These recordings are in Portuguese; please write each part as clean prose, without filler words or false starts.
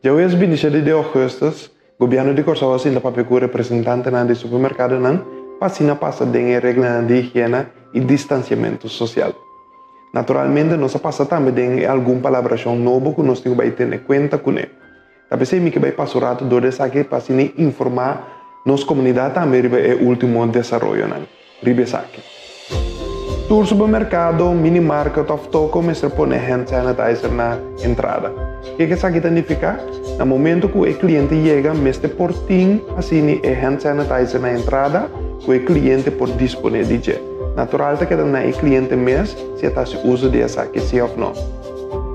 já o ex-ministro de Augustus, o governo de Corsau assim da papel com representante do supermercado não, para passa de regras de higiene e distanciamento social. Naturalmente, nós passa também de alguma palabração nova que nós temos que ter em conta com ele. Tapi saya mikir baik pasurato do desa que para sini informar nos comunidade também é o último desenvolvimento nan ribe saque. Tour supermercado, mini market of toko mestre pone hand sanitizer na entrada. Que significa? No momento que o cliente chega, mestre portin assim é hand sanitizer na entrada, que o cliente por dispone de je. Natural que na o cliente mes se está se uso de essa que se ou não.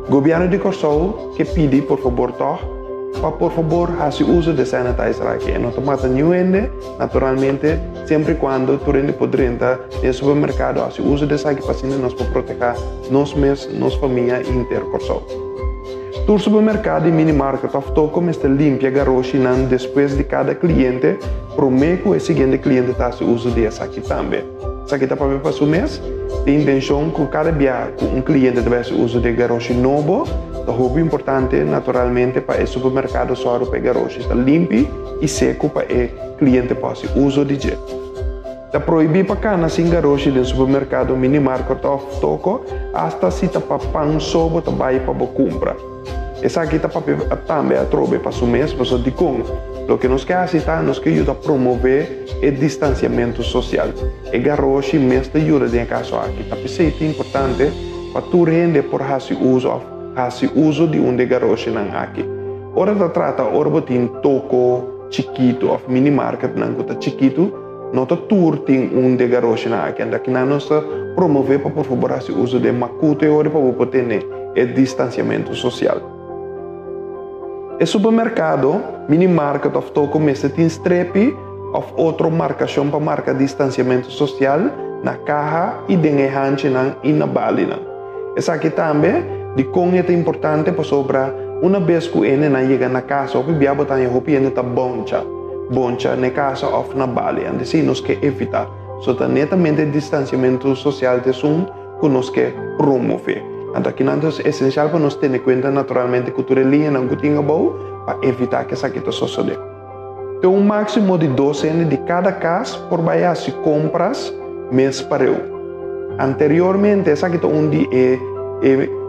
Governo de Corsau que pede por favor por favor, hace uso de sanitizer aqui. Não tomata nenhum naturalmente, sempre quando tu rende podrenta no supermercado, hace uso de essa aqui para nós proteger nós mesmos, nossa família inteira. Tu supermercado e mini market of toko mestre limpia garoshi nan depois de cada cliente, prometo o seguinte cliente hace uso de essa aqui também. Essa aqui está para ver para o mês, tem intenção que cada dia um cliente deve uso de garoshi novo. É importante, naturalmente, para o supermercado só para garoshi está limpo e seco para o cliente possa uso de gel. Está proibido para cana sem garoshi no supermercado mini market of toko, hasta se está para pão sobo também para compra. Essa aqui está para também a trobe para o mês, para o dicom. O que nós queremos é nos que ajuda a promover o distanciamento social. E garoshi mesmo ajuda em caso aqui. Tapi é importante para tu rende por fazer uso de de garoshi nan aqui. Ora da trata orbotin toko chiquito of mini market nan kuta chiquito, nota tour tem de garoshi nan aqui. Anda que nós promover para por favor fazer uso de macuto e ora para poder o distanciamento social. O supermercado mini market of toko mestre tem strepe of outra marcação para marcar distanciamento social na caja e dengue nan e na bali nan. Essa aqui também de com é importante para sobrar uma vez que ele não chega na casa, o que biabo tá em roupa ele tá boncha na casa of na bali, ande se nós que evitar, so tá netamente distanciamento social de som que nós que promover. Então aqui não é essencial para nós ter em conta naturalmente cultura linha não tinha bom para evitar que essa aqui tá suceder. Tem máximo de 12 de cada casa por baixar se compras mês para eu. Anteriormente essa aqui tá onde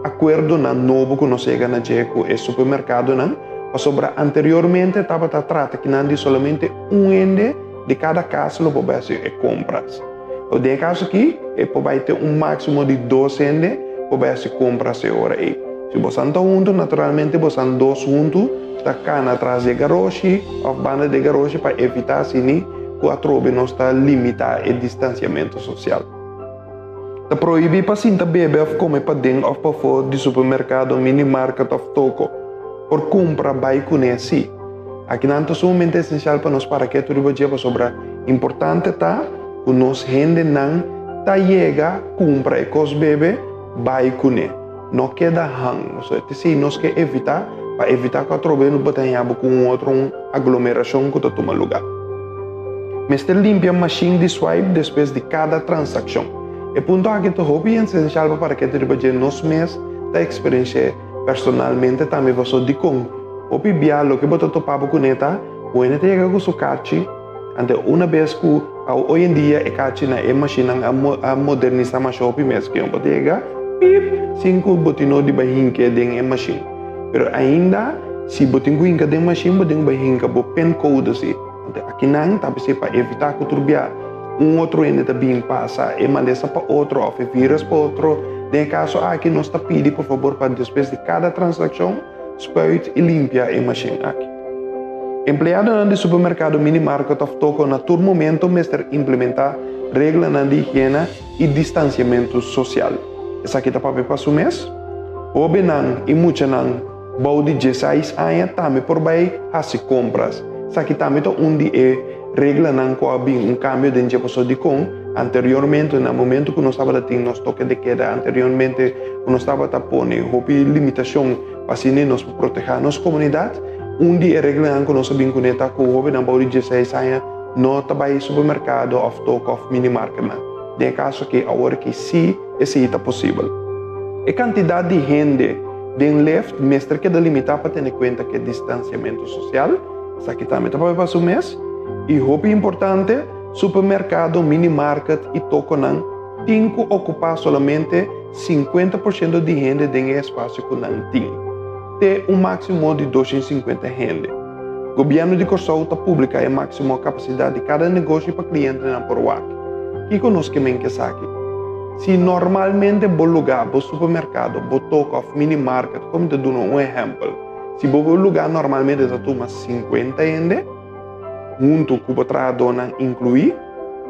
acordo na novo que nós chega na jeco e supermercado não, para sobrar anteriormente estava trata que não de somente ende de cada casa lo pode ser compras. O de caso aqui é pode ter máximo de 12 ende pode ser compras e hora aí. Se você anda junto, naturalmente você anda dois junto, está cana atrás de garoshi ou banda de garoshi para evitar assim que a trobe não está limitar o distanciamento social. Está proibido para sinta beber ou comer para dentro ou para fora do supermercado mini market of toko por compra vai com esse. Aqui não é sumamente essencial para nós para que tudo dia para sobrar. Importante tá que nós gente não tá chega compra e cos bebe vai com ele. Não queda hang. Se nós que evitar para evitar que a trobe não botar com outra aglomeração que toma lugar. Mestre limpia a machine de swipe depois de cada transação. E ponto aqui to hobby é essencial para que tu depois nos mês da experiência personalmente também você de com o bialo que botou topava com neta o neta chega com seu cachi ante uma vez que hoje em dia é cachi na é máquina a modernizar mais shop mesmo que botou chega pip 5 botino de bahin que tem é máquina pero ainda se botinho em cada máquina botinho bahin que bo pen code assim ante aqui não tá para evitar que turbia outro ainda também passa e manda para outro ou vírus para outro. De caso aqui nós está pedindo por favor para depois de cada transação spuit e limpia a máquina aqui. Empregado no supermercado mini market of toko na todo momento mestre implementar regras de higiene e distanciamento social. Essa aqui está para ver para o mês. O benan e muita nan bau de 16 anos também por bem fazer compras. Essa aqui também é onde regra não coabi cambio de pessoa de com anteriormente no momento que nós estava tendo nos toque de queda anteriormente que nós estava tapando houve limitação para assim nos proteger nossa comunidade onde a regra não que nós sabemos que neta que houve na body 16 anos não trabalha supermercado of toque of mini market de caso que agora que sim esse é possível a quantidade de gente Den left, mestre que delimitar para ter em conta que distanciamento social, essa aqui também para passar o mês. E roupa importante, supermercado, mini-market e toconan, tem que ocupar somente 50% de renda de espaço que não tem. Tem um máximo de 250 renda. O governo de Corsou está publicando a máxima capacidade de cada negócio para cliente na Porwak. Que conosco que sabe. Se normalmente o lugar, o supermercado, o toco, o mini-market, como te dou um exemplo, se o lugar normalmente está toma 50 renda, junto com o trabalhador incluir,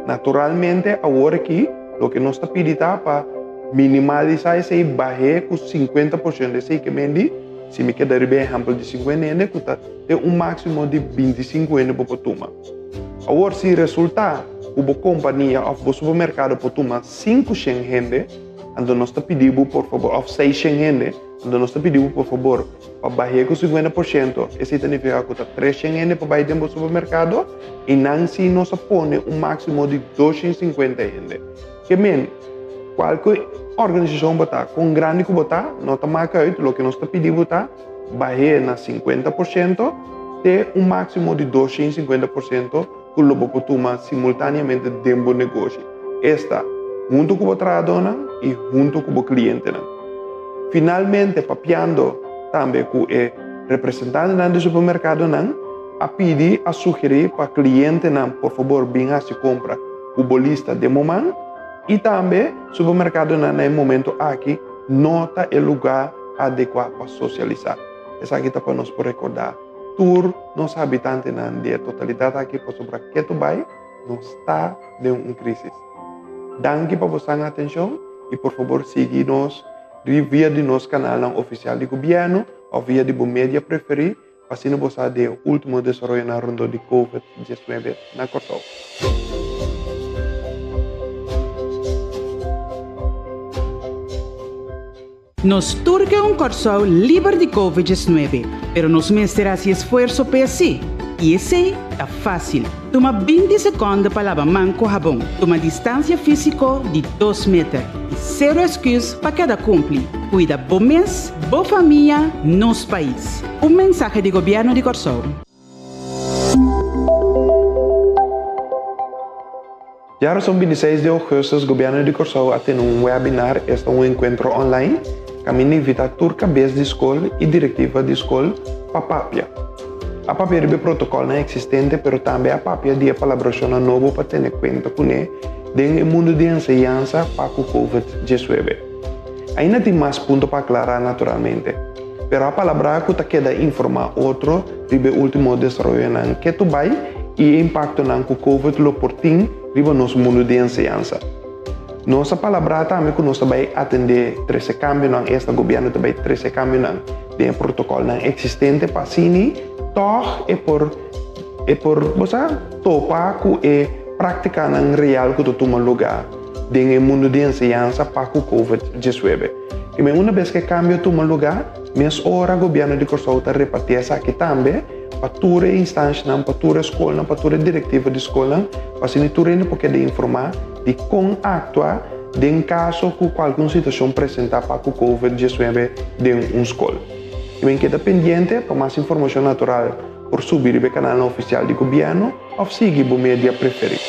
naturalmente, agora aqui, o que nós está pedindo para minimalizar esse barreiro com 50% desse que vende, se me quer dar um exemplo de 50 ende, que tem um máximo de 25 ende para tomar. Agora, se resultar, a companhia ou o supermercado para tomar 500 ende, então nós está pedindo, por favor, ou 600 ende, então nós está pedindo, por favor, para barreiro com 50%, isso significa que está 300 ende para baixo do supermercado, e não se nós põe um máximo de 250 ende. Que menos, qualquer organização botar com grande que botar, não está marcado, o que nós está pedindo botar, barreiro na 50%, ter um máximo de 250% que o pode tomar simultaneamente dentro do negócio. Esta, junto com o trabalhador e junto com o cliente. Finalmente, papiando também com o representante do supermercado, a pedir, a sugerir para o cliente, por favor, venha a se comprar o bolista de momento. E também, o supermercado, no momento aqui, nota o lugar adequado para socializar. Essa aqui está para nós recordar. Todos os habitantes da totalidade aqui, para sobre que tu vai, não está de uma crise. Danke para vossa atenção e, por favor, siga-nos via de nosso canal oficial de governo ou via de mídia preferido, para assim você ter o último desenvolvimento na ronda de COVID-19 na Corsou. Nos turca un Corsou livre de COVID-19, pero nos mesterá esse esforço para si. E esse é fácil. Toma 20 segundos para lavar mão com sabão. Toma distância física de 2 metros. E zero excuse para cada cumprir. Cuida bom mês, boa família, nos país. Um mensagem do governo de Corsou. Já são 26 de agosto, o governo de Corsou tem um webinar, encontro online, que me invita a turca cabeça de escola e diretiva de escola para a PAPIA. A PAPIA é o protocolo existente, mas também a PAPIA é a colaboração nova para ter em conta com ele no mundo de ensinança para o COVID-19. Ainda tem mais pontos para aclarar naturalmente, mas a palavra que queda informar outro sobre o último desenvolvimento que tu vai e o impacto com o COVID lo portim no nosso mundo de ensinança. Nossa palavra também que nós vai atender 13 cambios, este governo também 13 cambios de protocolo existente para assim, toch por você topar com a prática real que toma lugar no mundo de ensinança para o COVID-19. E uma vez que cambio toma lugar, mas ora o governo de Corsou está repartindo isso aqui também para toda a instância, para toda a escola, para toda a diretiva de escola, para assim tudo ainda porque de informar de como actuar em caso que qualquer situação apresentar para o COVID-19 de uma escola. E bem queda pendente para mais informação natural por subir o canal oficial do governo ou seguir o mídia preferido.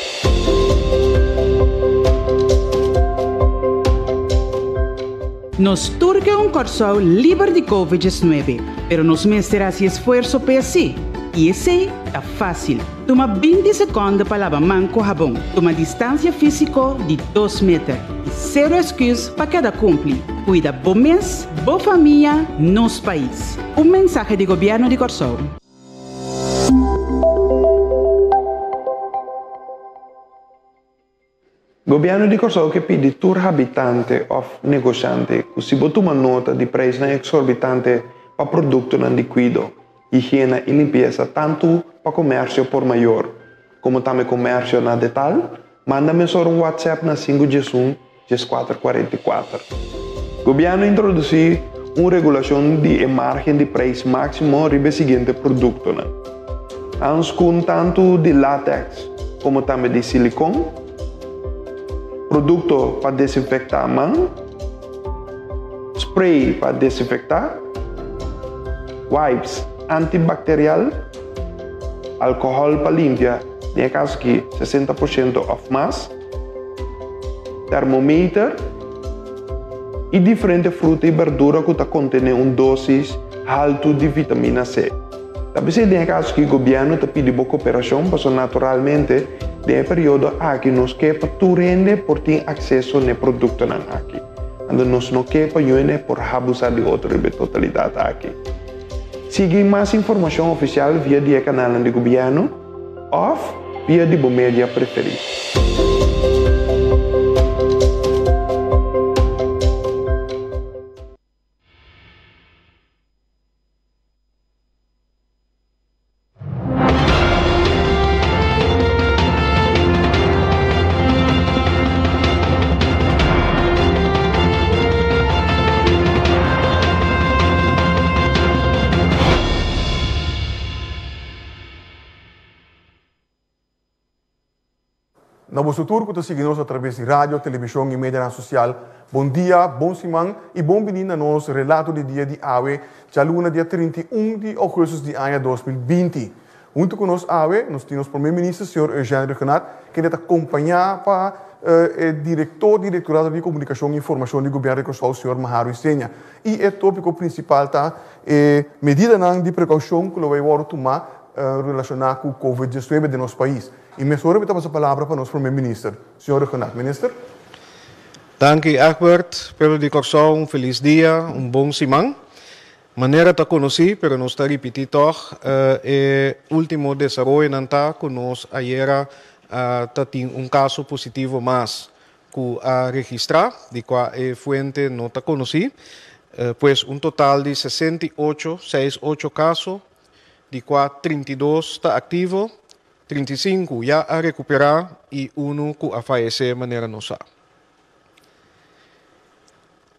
Nos turca un Corsou livre de COVID-19, pero nos mesterá esse esforço para si. E esse é fácil. Toma 20 segundos para lavar mão com sabão. Toma distância física de 2 metros. E zero excuse para cada cumprir. Cuida bom mês, boa família, nos país. Um mensagem do governo de Corsou. O governo de Corsou que pede tour habitante ou negociante que se botou uma nota de preço exorbitante para produtos não liquido, higiene e limpeza, tanto para comércio por maior, como também comércio na detalhe, manda-me só um WhatsApp na 561 444. O governo introduziu uma regulação de margem de preço máximo para o seguinte produto. Uns com tanto de látex como também de silicone, produto para desinfectar a mão, spray para desinfectar, wipes antibacterial, alcohol para limpia, tem caso que 60% of mais, termometer e diferentes frutas e verduras que contêm dosis alto de vitamina C. Tapi se tem casos que o governo te pede boa cooperação, porque naturalmente tem período aqui nos que para tu rende por ter acesso a produto nan aqui. Ando nos não que para yone por abusar de outro de totalidade aqui. Siga mais informação oficial via o canal do governo ou via de media preferido. Na vosso tour que seguimos através de rádio, televisão e mídia social. Bom dia, bom semana e bom vindo a nosso relato de dia de AWE, já luna dia 31 de agosto de ano 2020. Junto com nós AWE, nós temos o primeiro-ministro, senhor Eugênio Regenat, que nos acompanha para diretorado de comunicação e informação do governo do senhor Maharo Isenha. E o tópico principal está medida de precaução que nós vamos tomar relacionada com o Covid-19 de nosso país. E me sorry, a palavra para o nosso primeiro-ministro. Senhor Regenat, ministro. Dank u, Egbert. Pelo de Corsão, feliz dia, bom semana. Maneira de conhecer, pero nós está repetir toch, último desenvolvimento nanta que nós ayer tem caso positivo mais que a registrar, de qual fuente não está conhecida, pues total de 68 casos, de qual 32 está ativo, 35 já a recuperar e 1 que a falecer de maneira nossa.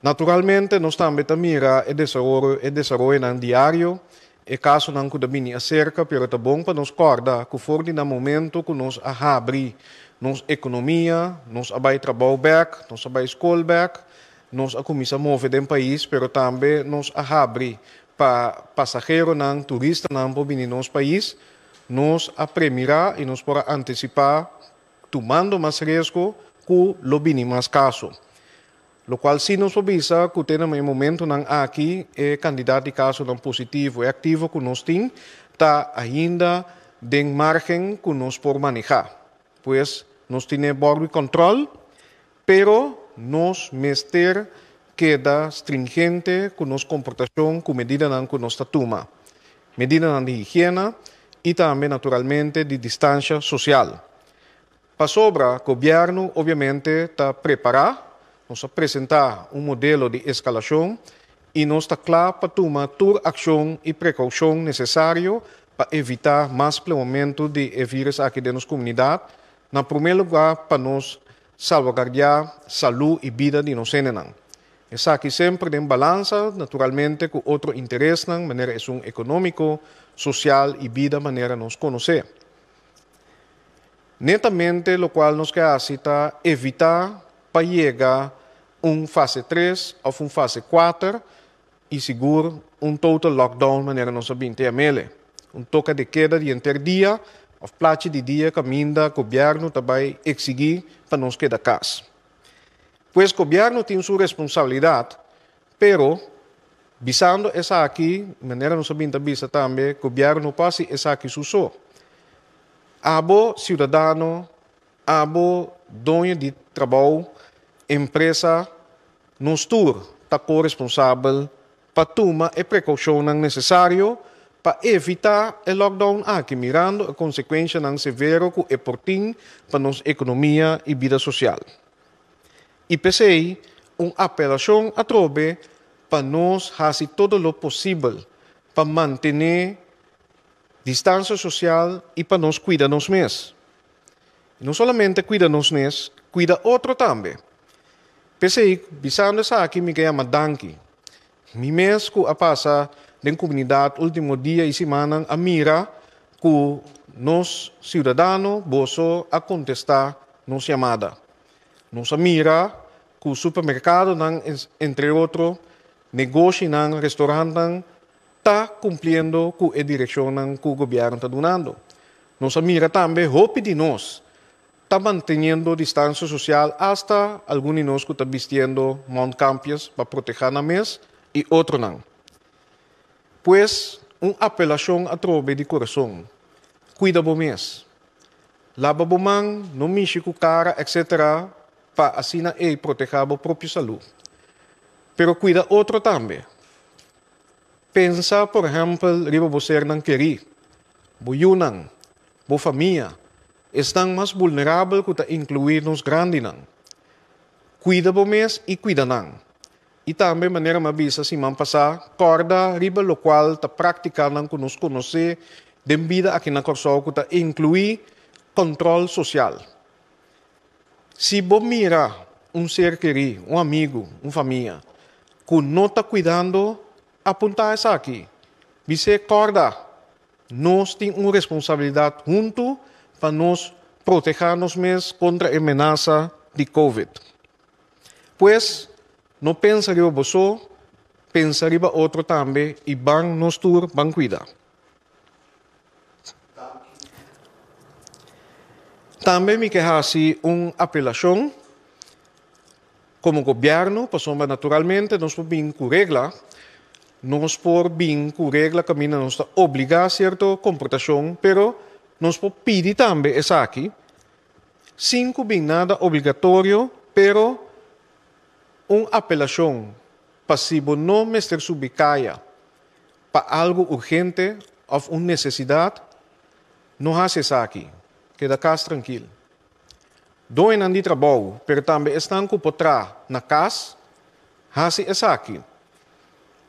Naturalmente, nós também mira o desenvolvimento diário, e caso não que domine acerca, pero é bom para nos acordar que for no momento que nós abrir nossa economia, nós abai trabalho back, nós abai escola back, nós começar a mover do país, pero também nós abrir para passageiro não, turista não, para vir no nosso país, nós apremirar e nós para antecipar, tomando mais risco, que lo bini mais caso. Lo qual se nos avisa que temos em momento não aqui candidato de caso não positivo e ativo que nós temos, está ainda de margem que nós por manejar. Pois nós temos bordo controle, pero nós mester queda stringente com nossa comportação, com medida que nós toma. Medida de higiene e também, naturalmente, de distância social. Para sobra, o governo, obviamente, está preparado, nos apresentar modelo de escalação e nós está claro para tomar toda ação e precaução necessário para evitar mais espalhamento de vírus aqui dentro da comunidade. Na primeiro lugar, para nós salvaguardar saúde e vida de nós. Essa aqui sempre em balança, naturalmente, com outro interesse, de maneira econômico, social e vida, de maneira nos conhecer. Netamente, o qual nos quer está evitar para chegar fase 3 ou fase 4 e seguro total lockdown, de maneira nos sabinte a mele. Toca de queda de interdia, ou plaatje de dia, caminda, governo também exigir para nos quedar casa. Pois o governo tem sua responsabilidade, pero, visando essa aqui, de maneira nos sabinte bisa também, o governo passe essa aqui suso. Abo cidadão, abo dono de trabalho, empresa, nos tour, está corresponsável para tomar a precaução necessária para evitar o lockdown aqui, mirando a consequência severa que é portim para nossa economia e vida social. E pensei, apelação a trobe para nós fazer todo o possível para manter distância social e para nós cuidar nos mesmos. E não somente cuidar nos mesmos, cuida outro também. Pensei, visando essa aqui, me chama Danki. Mi mês que a passa na comunidade, último dia e semana, a mira que nós, cidadãos, possam a contestar nos chamada. Nós mira que o supermercado, entre outros, negócio, restaurante, está cumpliendo con la dirección que el gobierno está dando. Nos mira también, hope de nos, está manteniendo distancia social hasta algunos de nos que están vistiendo montcampias para proteger a mes y otro no. Pues, una apelación a través de corazón. Cuida vos mes. Lava vos mão, no mixe com cara, etc. Para assim proteger a própria saúde. Pero cuida outro também. Pensa, por exemplo, riba você não querer. Bo yunang, bo família, estão mais vulneráveis que incluir nos grandes. Cuida vos mes e cuida não. E também, de maneira mais vista, se man passar, corda, riba, lo qual está praticando que nos conhecer, de vida aqui na Corsol, que está incluir controle social. Se você mira ser querido, amigo, família, que não está cuidando, apontar isso aqui. Você acorda. Nós temos uma responsabilidade junto para nos proteger-nos mesmos contra a ameaça de Covid. Pois, não pensaria você, pensaria outro também, e vão nos tur, vão cuidar. Também me quer assim uma apelação como governo, passamos naturalmente, nós por bem com regra, nós por bem com regra, caminho nós está obrigar a certa comportação, pero nós por pedir também essa aqui, sem bem nada obrigatório, pero uma apelação para se não mestre subicaia para algo urgente ou uma necessidade, não faz isso aqui. Queda casa tranquilo. Doe não de trabalho, pero também estão com potrá na casa, hasi essa aqui.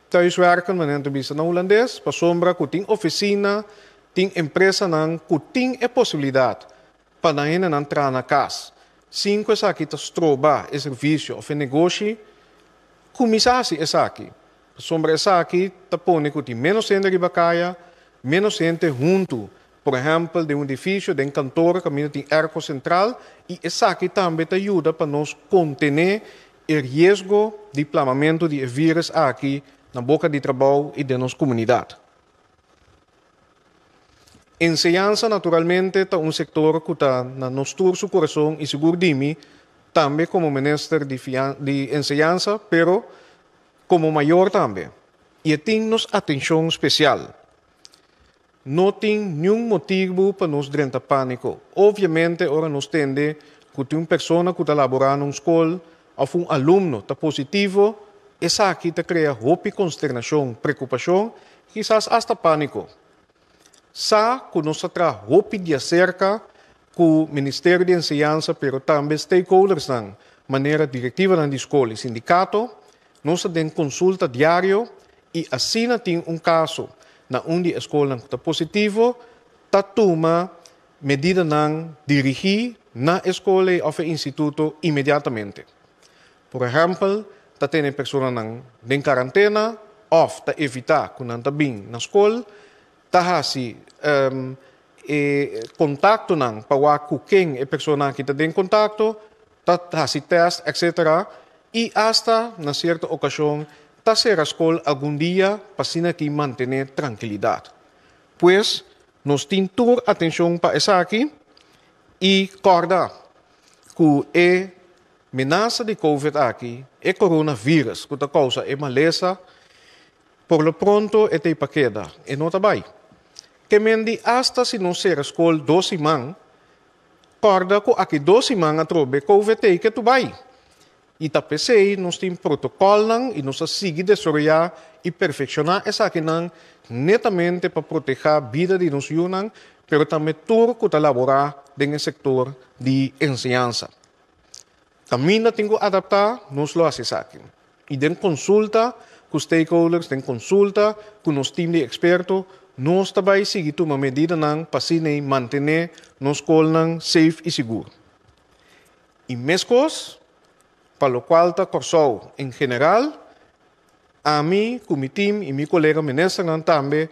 Thuis werken, men entrevista na holandês, para sombra, que tem oficina, tem empresa, que tem a possibilidade para não entrar na casa. Cinco essa aqui está stroba, é serviço, ou é negócio, começasse essa aqui. Para sombra essa aqui, está pondo que tem menos gente de bacaia, menos gente junto. Por exemplo, de um edifício, de um cantor, que tem arco central, e essa aqui também te ajuda para nós conter o risco de inflamamento de vírus aqui na boca de trabalho e de nossa comunidade. Enseñanza, naturalmente, é um setor que está na nosso coração e seguro de mim, também como ministro de enseñanza, pero como maior também. E tem nos atenção especial. Não tem nenhum motivo para nos drenta pânico. Obviamente, ora nos tende que tem uma pessoa que está laborando na escola ou um aluno está positivo, essa aqui te cria hope, consternação, preocupação, quizás hasta pânico. Sa que nos traz hope de acerca com o Ministério de Enseñanza, pero também stakeholders na maneira diretiva da escola e sindicato, nós temos consulta diário e assim tem um caso na onde a escola está positivo, está toma medida não dirigir na escola ou no instituto imediatamente. Por exemplo, está tendo pessoa em quarentena, ou está evitar que não está bem na escola, está assim contato não para com quem é pessoa que está em contato, está assim teste, etc. E hasta na certa ocasião está ser a escola algum dia para que manter tranquilidade. Pois, nós temos atenção para essa aqui e corda que a ameaça de Covid aqui é coronavírus, que causa é maleza, por lo pronto é te paqueda, e não está bem. Que mendi hasta se não ser a escola 12 man, corda que aqui 12 man a trobe Covid é que tu vai. E tapesei, nós temos protocolo e nós seguimos desarrollar e perfeccionar essa aqui netamente para proteger a vida de nós yunang, pero também tudo que laborar no setor de enseñanza. Também tem que adaptar, nós lo hacemos aqui. E tem consulta com os stakeholders, tem consulta com os time de expertos, nós também seguimos uma medida para manter nossa escola safe e seguro. E mescos, para lo qual está Corsol em geral, a mim, com meu time e meu colega ministro também,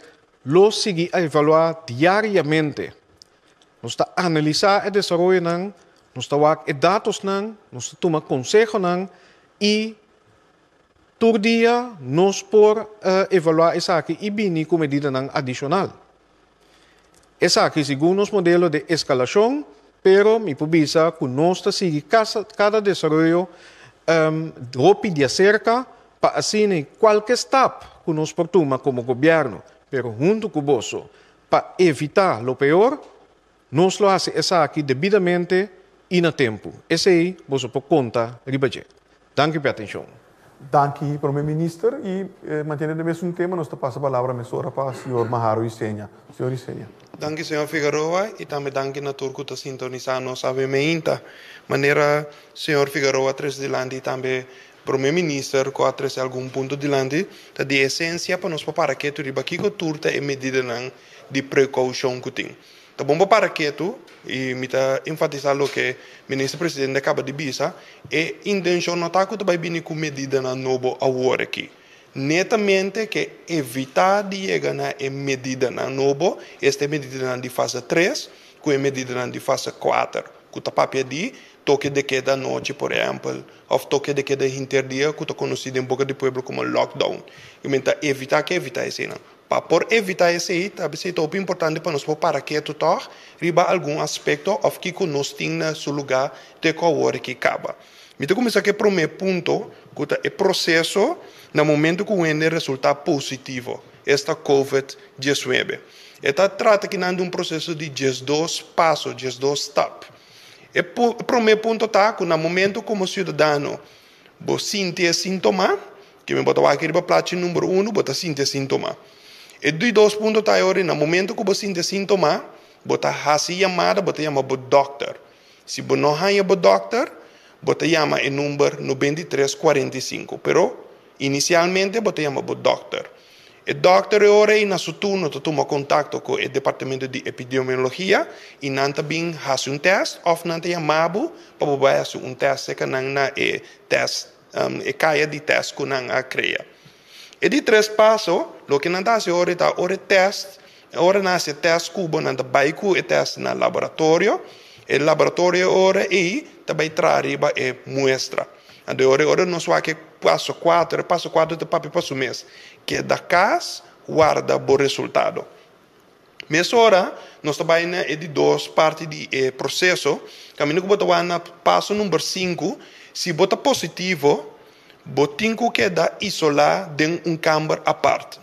lo segui a evaluar diariamente. Nós está a analisar o desenvolvimento, nós está a dados, nós está a tomar consejo e Tur dia, nós por evaluar essa aqui e bini com medida adicional. Essa aqui, segundo os modelos de escalação, pero mi pubisa que nós está seguir cada desenvolvimento rápido de acerca para assim qualquer step que nós portamos como governo, pero junto com o bolso, para evitar o pior, nós lo hace essa aqui devidamente e na tempo. Esse aí, você por conta, ribaje. Danke pela atenção. Danke, Primeiro-Ministro. E mantendo o mesmo tema, nós passamos a palavra para o senhor Maharo Isenha. Senhor Isenha. Danke, senhor Figueroa, e também danke na turco que está sintonizando nossa avementa. Maneira, senhor Figueroa, tres de landi e também Primeiro-Ministro, que atrás algum ponto de landi, tá de essência para nós para que tu riba kiko turta e medida de precaução que tem. Tá bom para que tu, e me tá enfatizar o que o ministro-presidente acaba de dizer, é intenção não tá que tu vai vir com medida na novo agora aqui. Netamente que evitar de chegar na medida na novo, esta medida de fase 3, com a medida de fase 4, que tá papel de toque de queda noite, por exemplo, ou toque de queda interdia, que tá conhecido em boca de pueblo como lockdown. E menta evitar esse não. Para evitar esse aí, talvez é muito importante para nós para que tu tor riba algum aspecto of que nós temos no lugar de qual que acaba. Então começa que primeiro ponto, que é processo no momento que o resultado positivo esta COVID-19. Esta trata que não de processo de 2 passos, 2 steps. O primeiro ponto está que no momento como cidadão você sente sintoma, que me botar aqui para plato número 1, você sente sintoma. E dos 2 pontos está agora, no momento que você sente sintoma, você faz chamada, você chama o doctor. Se você não chama o doctor, você chama o número 9345. Pero, inicialmente, você chama o doctor. O doctor agora, na sua turno, toma contato com o departamento de epidemiologia e não também faz teste, ou não tem chamado para fazer teste que não é teste, caia de teste que não é criado. E de 3 passos, o que não está agora é o teste, agora nasce teste cubo, não está baico e teste no laboratório, e o laboratório agora é, também traz a muestra. Agora nós vamos que passo 4 de papel passo mês, que é da casa, guarda o resultado. Mas agora, nós trabalhamos de 2 partes do processo, caminho que botar na passo número 5, se botar positivo, botem que dá isolar em câmara à parte.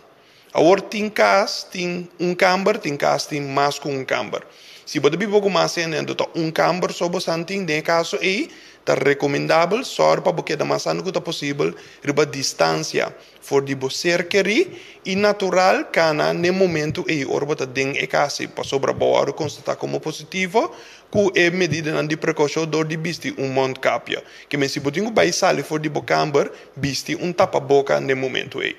Agora tem casa, tem câmara, tem casa, tem mais que câmara. Se você vive pouco mais ainda, câmara só você tem, de caso aí, é recomendável só para que da mais que é possível, riba distância, for de você querer e natural, cana no momento aí, orbita den e casa, para sobrevoar constatar como positivo, com a medida de precaução de bisti monte capia, que me se botinho vai sair for de bocamber, bisti tapa-boca no momento aí.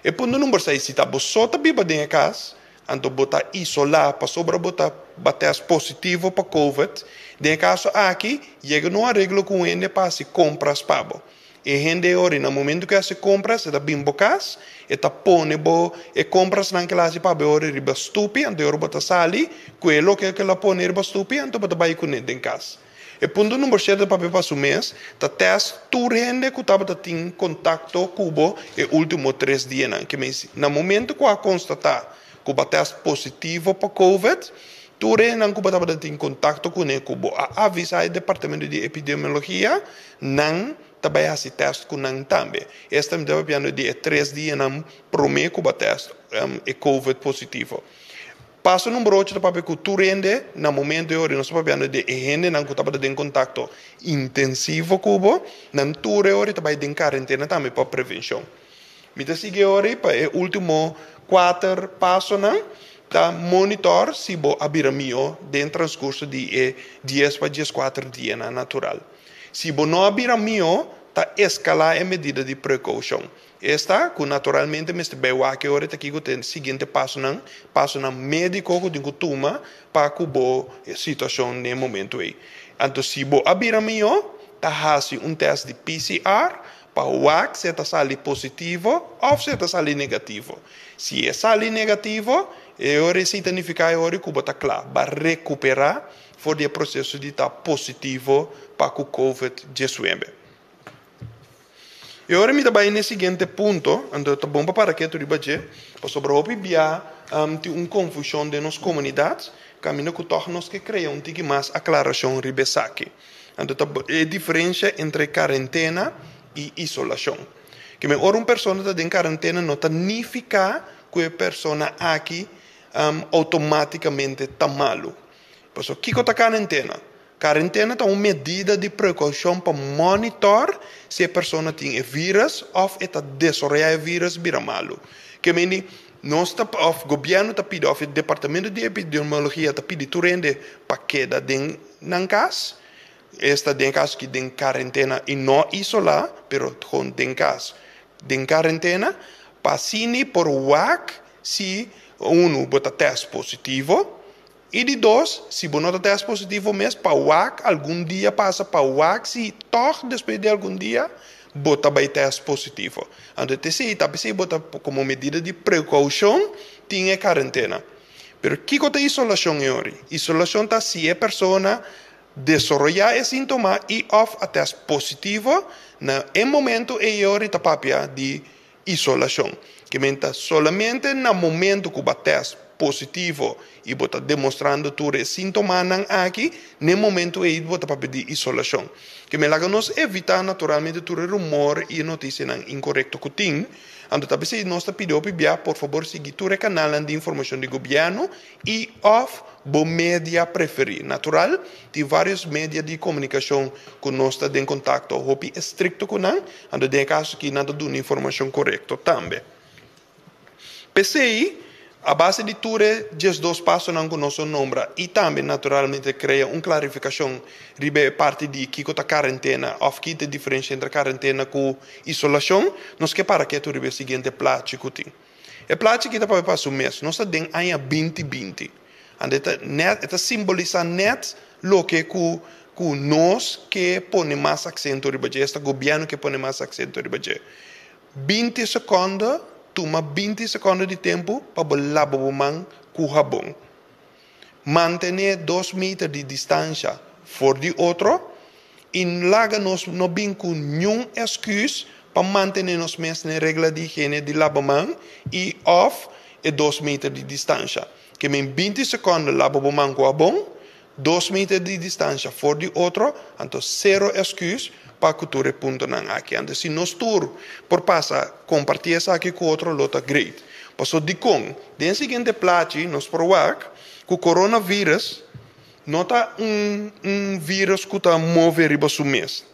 E ponto número 6, se tá só biba den e casa, então botar isolar para sobrebotar bater positivo para COVID, de caso aqui, chega numa regra com ele para se compras pabo. E gente ora, no momento que se compra, se dá bem bocas, e tá pone bo, e compras na classe para ora riba stupi, ante ora bota sali, quello que ela pone riba stupi, ante bota vai com ele em casa. E ponto número 7 para para o mês, tá teste tu gente que tava tem contato cubo e último 3 dias, que no momento que a constatar que o teste positivo para COVID, tu não que tem contato com ele, a avisar o departamento de epidemiologia, não também esse teste com ele também. Este é o de 3 dias não promete que o teste é COVID positivo. Passo número 8 para que tu rende, no momento de hoje, nós estamos de gente não que tem contato intensivo com ele, não tu hoje também tem quarentena também para prevenção. Me sigue hoje para o último 4 passos, não? Da monitor se bo abiramio dentro do transcurso de 10 para 14 dias na natural. Se bo não abiramio, tá escalar a medida de precaução. Esta, que naturalmente, me está que agora aqui que tem o seguinte passo não médico que tem que tomar para que bo situação no momento aí. Então, se bo abiramio, tá fazendo teste de PCR, para o se está sali positivo ou se está sali negativo. Se é sali negativo, agora significa que está claro, vai recuperar for o processo de estar positivo para o COVID-19. E ora mi trabalho no seguinte ponto, então tá bom para que tu ribaje, para sobre o bia tem confusão de nos comunidades, caminho que torna-nos que cria tique mais aclaração ribesaki. Então é diferença entre quarentena e isolação. Que me ora pessoa está em quarentena não significa que a pessoa aqui automaticamente está malo. Por isso, o que é a quarentena? Quarentena é uma medida de precaução para monitorar se a pessoa tem o vírus ou está desarrollando o vírus vira malo. Que me o governo está pedindo, o departamento de epidemiologia está pedindo tu rende para queda na casa. Esta tem caso que tem quarentena e não isolar, pero com tem caso de quarentena, passine por WAC se bota teste positivo. E de dois, se você não teste positivo mesmo, para WAC, algum dia passa para WAC, se toca depois de algum dia, bota vai teste positivo. Então, se bota como medida de precaução, tem quarentena. Pero o que é a isolação, Yori? Isolação está se a pessoa desarrollar esse sintoma e a teste positivo, no momento Yori está papia de isolação. Que menta solamente no momento que o teste positivo e bota demonstrando tu sintoma aqui, no momento aí bota para pedir isolação. Que me laga nos evitar naturalmente tu rumor e notícia incorreto que tem. Então, talvez nós te pedimos por favor, seguir tu canal de informação do governo e bo media preferir. Natural, tem vários médias de comunicação que nós estamos em contato, hopi estricto com nós, então tem casos que não dão informação correta também. PCI, a base de tudo, just dois passos não conosco nombra e também naturalmente cria uma clarificação ribe parte de que a quarentena ou que a diferença entre quarentena e isolação, nós que para que tu ribe seguinte plate que tem. E plate que está para passar o mês, nós tem aí 2020. Eta simboliza net lo que nós que põe mais acento ribe, este governo que põe mais acento ribe. 20 segundos toma 20 segundos de tempo para lavar o mão com sabão. Manter 2 metros de distância fora de outro. E laga nós não vem com nenhum excusa para manter nos mesmas regras de higiene de lavar mão e 2 metros de distância. Que em 20 segundos lava o mão com sabão, 2 metros de distância fora de outro, então zero excusa para que tu repunta aqui. Então, se nós tur por passar, compartilhar isso aqui com outro, lota great. Passou de com, den seguinte plate, nós provamos que o coronavírus não está vírus que está move riba o mês.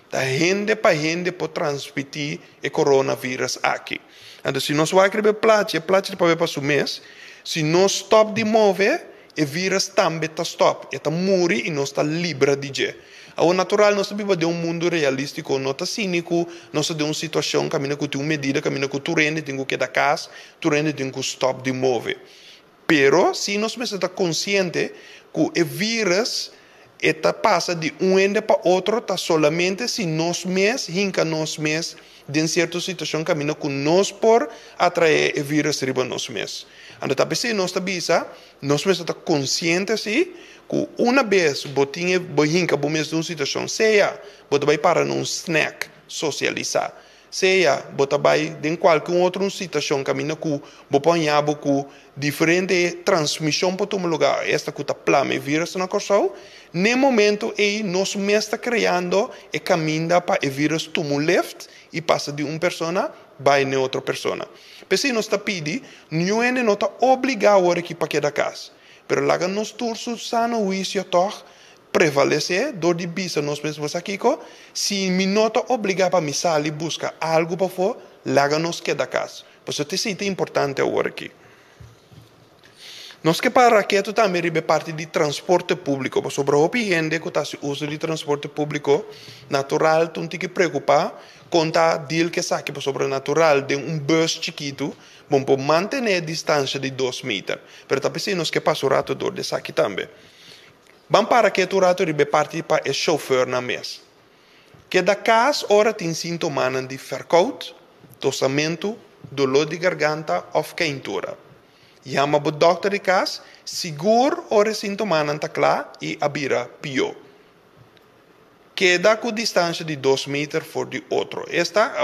Está gente para gente para transmitir o coronavírus aqui. Então, se nós vamos escrever plate para ver para o mês, se nós stop de mover, o vírus também está stop. Está morre e nós está livre de je. Ao natural, nós vivemos de mundo realístico, não está cínico, nós de uma situação, caminho com uma medida, caminho com tu rende, tem que dar casa, tu rende, tem que stop de mover. Pero, se nós estamos conscientes que o vírus passa de um ende para outro, está solamente se nós mesmos, hinca nós mesmos, de certa situação, caminho com nós por atrair o vírus riba nós mesmos. Então, talvez nós estamos conscientes que uma vez botinha bohinca bo mes de uma situação, seja bota vai para um snack socializar, seja bota vai de qualquer outra situação caminho com bo ponhabo com diferente transmissão para todo lugar, esta que tá plame vírus na corção, no momento aí nós mesmos está criando e caminho para o vírus tomo left e passa de uma pessoa vai na outra pessoa. Porque nós está pedindo, ninguém não está obrigado a ir para cada casa. Pero laga nos turso sano juicio toch prevalecer dor de bisa nós mesmos aqui se me nota obrigar para me sair buscar algo para fora laga nos queda casa. Por isso é importante agora aqui. Nós que para que tu também ribe parte de transporte público, por sobre o gente que está se usa de transporte público natural, tu tem que preocupar com a deal que sabe por sobre natural de bus chiquito, bom por manter a distância de 2 metros. Pero talvez nós que passa o rato dor de saque também. Vamos para que tu rato ribe parte para o chauffeur na mesa. Que da casa ora tem sintomas de verkoud, tossamento, dolor de garganta ou quentura. Chama o dokter de casa, seguro ora sintomas está claro e abira pior. queda com distância de 2 metros por de outro. Esta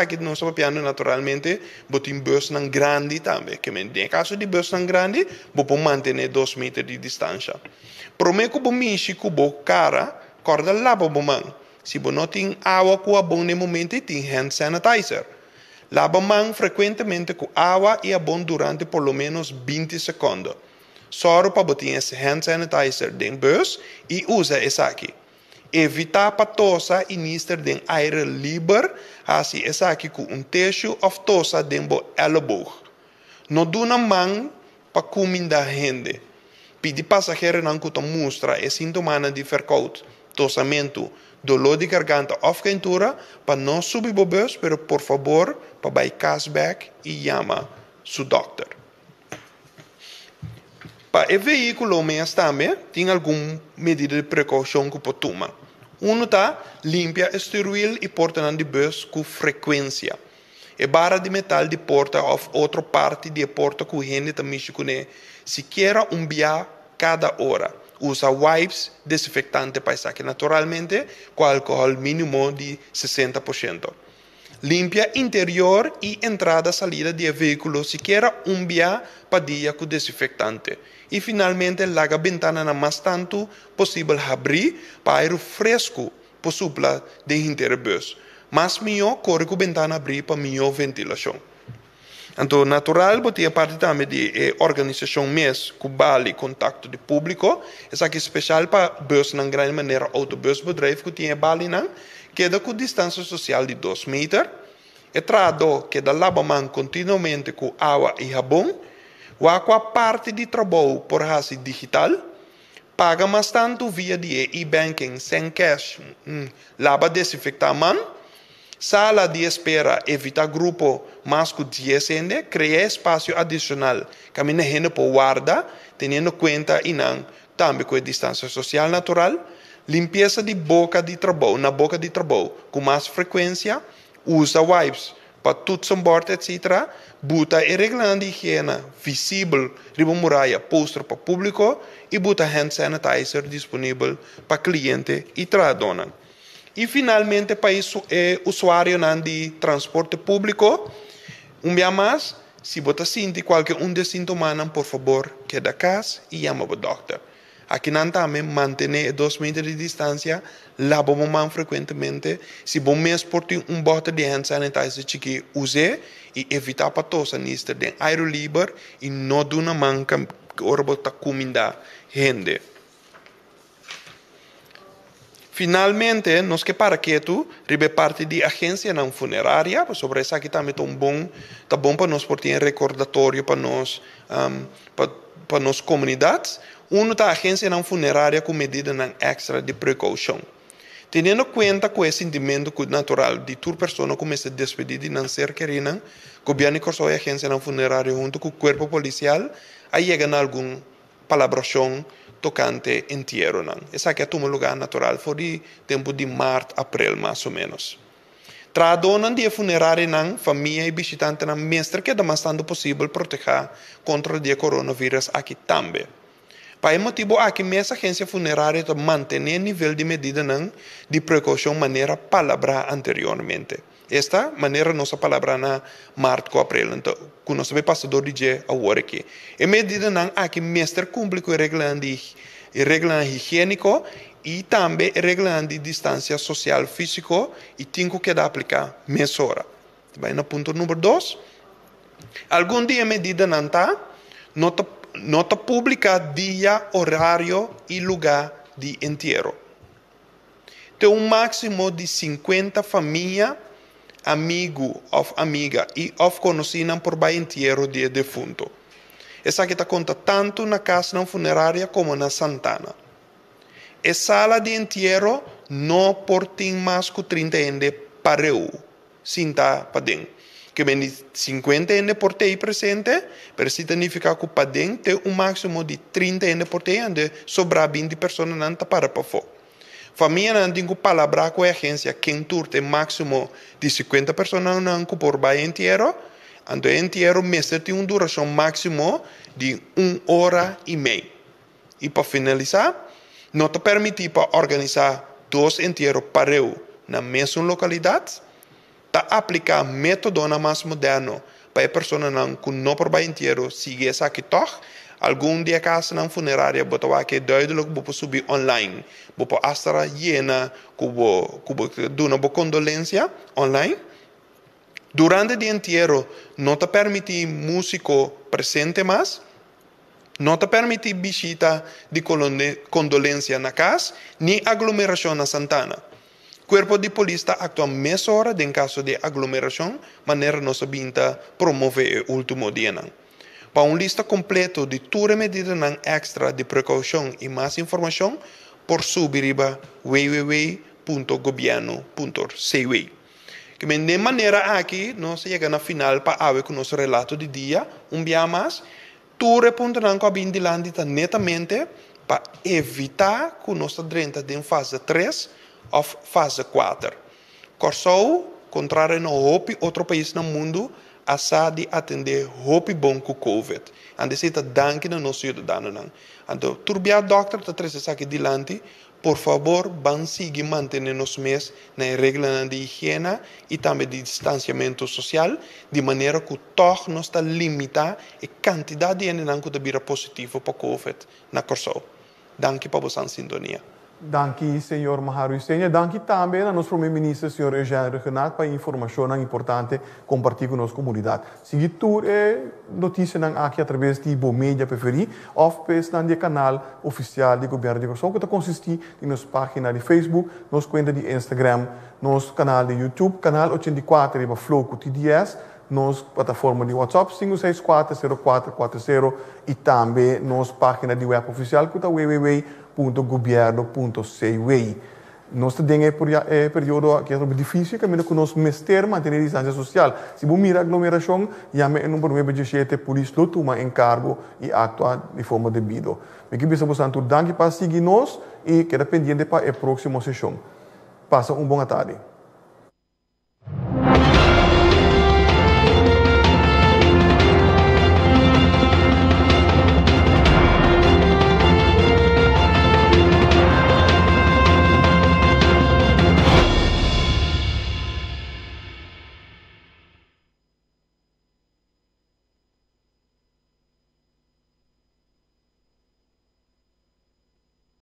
aqui não está piano naturalmente, botem bus não grande também, que em caso de bus não grande, vou manter 2 metros de distância. Prometo que mishi que bo cara, corda lava bo man. Se você não tem água com a bom no momento, tem hand sanitizer. Lava man frequentemente com água e a bom durante por lo menos 20 segundos. Só para botar esse hand sanitizer dentro do bus e usa essa aqui. Evitar para tosa e nister den aire livre, assim essa aqui com terço of tosa dentro do elleboog. Não duna man para comida gente. Pedi passageiro não que mostra é sintoma de verkoud, tosamento, dolor de garganta ou quentura, para não subir o bus, pero por favor, para vai cashback e chama seu doctor. Para o veículo mesmo também, tem alguma medida de precaução que pode tomar. Está limpia exterior e porta de bus com frequência. E barra de metal de porta ou outra parte de porta que gente também se conhece. Se quer via cada hora, usa wipes desinfectante para isso, naturalmente com álcool mínimo de 60%. Limpia interior e entrada e salida de veículo se quer via para dia com desinfectante. E finalmente, laga a ventana na mais tanto possível abrir para ar fresco possível dentro do bus. Mas melhor corre com a ventana abrir para melhor ventilação. Então, natural, botia parte também de organização mesmo, com bali contato de público. Essa aqui é especial para bus na grande maneira, autobus bedrijf que tem bali não, queda com distância social de 2 metros. E trado que da lava-mão continuamente com água e sabão. Com a parte de trabalho por raça digital, paga mais tanto via de e-banking sem cash, lava desinfectar a mão, sala de espera evita grupo mais que 10 gente, cria espaço adicional, caminha gente por guarda, tendo conta e não, também com a distância social natural, limpeza de boca de trabalho, na boca de trabalho, com mais frequência, usa wipes, para tudo som bordo, etc., buta e reglando de higiene visível, riba muralha, poster para público e buta hand sanitizer disponível para cliente e tradona. E finalmente, para o usuário de transporte público, dia mais, se você sente qualquer sintomas, por favor, queda em casa e chama o doctor. Aqui também manter 2 metros de distância, lava a mão frequentemente. Se você mesmo porta bote de hand sanitizer que use e evitar para tosse nisto de ar livre e não de uma mão que está comida gente. Finalmente, nós que para que tu ribe parte de agência não funerária, sobre isso aqui também tá bom para nós portar recordatório para nós para nós comunidades. Da agência não funerária com medida não extra de precaução. Tendo conta com esse sentimento natural de toda pessoa começa a despedir de não ser querida, o governo cortou a agência não funerária junto com o corpo policial, aí chega a alguma palabração tocante entierro. Essa aqui é um lugar natural, foi tempo de março, abril, mais ou menos. Tradonan de funerária, família e visitante, mestre que é bastante possível proteger contra o coronavírus aqui também. Para esse motivo, aqui essa agência funerária mantém o nível de medida de precaução maneira palavra anteriormente. Esta maneira nossa palavra na março com abril, então, com nosso passador de dia agora aqui. E medida aqui mestre cumpre com regra higiênico e também regra de distância social físico e tem que aplicar mesura. Vai no ponto número 2. Algum dia medida não está, nota pública, dia, horário e lugar de entierro. Tem máximo de 50 famílias, amigo ou amiga e conhecidos por o entierro de defunto. Essa aqui está conta tanto na casa não funerária como na Santana. A sala de entierro não porta mais que 30 ende pareu, sinta para dentro. Que vem 50 ende portei presente, pero significa que para dentro tem máximo de 30 ende portei, onde sobra 20 pessoas não para fora. Família não tem que palavrar com a agência, quem tem máximo de 50 pessoas não por vai entierro, então entierro mestre tem uma duração máximo de 1 hora e meia. E para finalizar, não te permite para organizar 2 entero pareu na mesma localidade, ta aplicar método mais moderno para a pessoa que não por bem inteiro siga essa aqui toch. Algum dia casa na funerária botar que duidelijk bopo subir online, bopo astra llena, cubo do uma condolência online. Durante o dia inteiro não te permite músico presente mais, não te permite visita de condolência na casa, nem aglomeração na Santana. Corpo de polícia atua mais hora em caso de aglomeração, maneira nossa binta promover o último dia. Para uma lista completa de todas as medidas extra de precaução e mais informação, por subir www.governo.cw. Que de maneira aqui, nós chegamos na final para ver com o nosso relato de dia, dia mais, tudo ponto que abin dilante netamente para evitar que nós entremos em fase 3 ou fase 4. Corsou, contrário a outro país no mundo, a de atender hopi bom com COVID. Ande se danke no nosso cidadão. Então, turbia doctor tá trazendo aqui dilante, por favor, van seguir mantendo nos mês na regra de higiene e também de distanciamento social, de maneira que toch nos está limitar a quantidade de gente que vira positivo para COVID na Corsou. Danke para você sintonia. Danke, senhor Maharu Senha. Danke também ao nosso primeiro-ministro, senhor Eugênio Renato, para a informação importante compartilhar com a nossa comunidade. Seguir tudo é notícia aqui através de boa mídia preferida, ou no canal oficial do governo de Corsou, que consiste em nossa página de Facebook, nossa conta de Instagram, nosso canal de YouTube, canal 84 de Flow com TDS, nossa plataforma de WhatsApp 564-0440 e também nossa página de web oficial que é www.governo.cw. Nós temos um período que é difícil, que nós mestre manter a distância social. Se você mira a aglomeração, já me número 17 por isso não toma encargo e atua de forma devida. Me que bisa bastante danke para seguir nós e queda pendente para a próxima sessão. Passa uma boa tarde.